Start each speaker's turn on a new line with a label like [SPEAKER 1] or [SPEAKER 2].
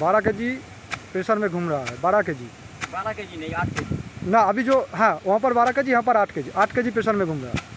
[SPEAKER 1] बारह KG pressure में घूम रहा है। 12 केजी।
[SPEAKER 2] 12 केजी नहीं, 8 केजी
[SPEAKER 1] ना, अभी जो, हाँ वहाँ पर 12 केजी, यहाँ पर 8 केजी, 8 केजी प्रेशर में घूम रहा है।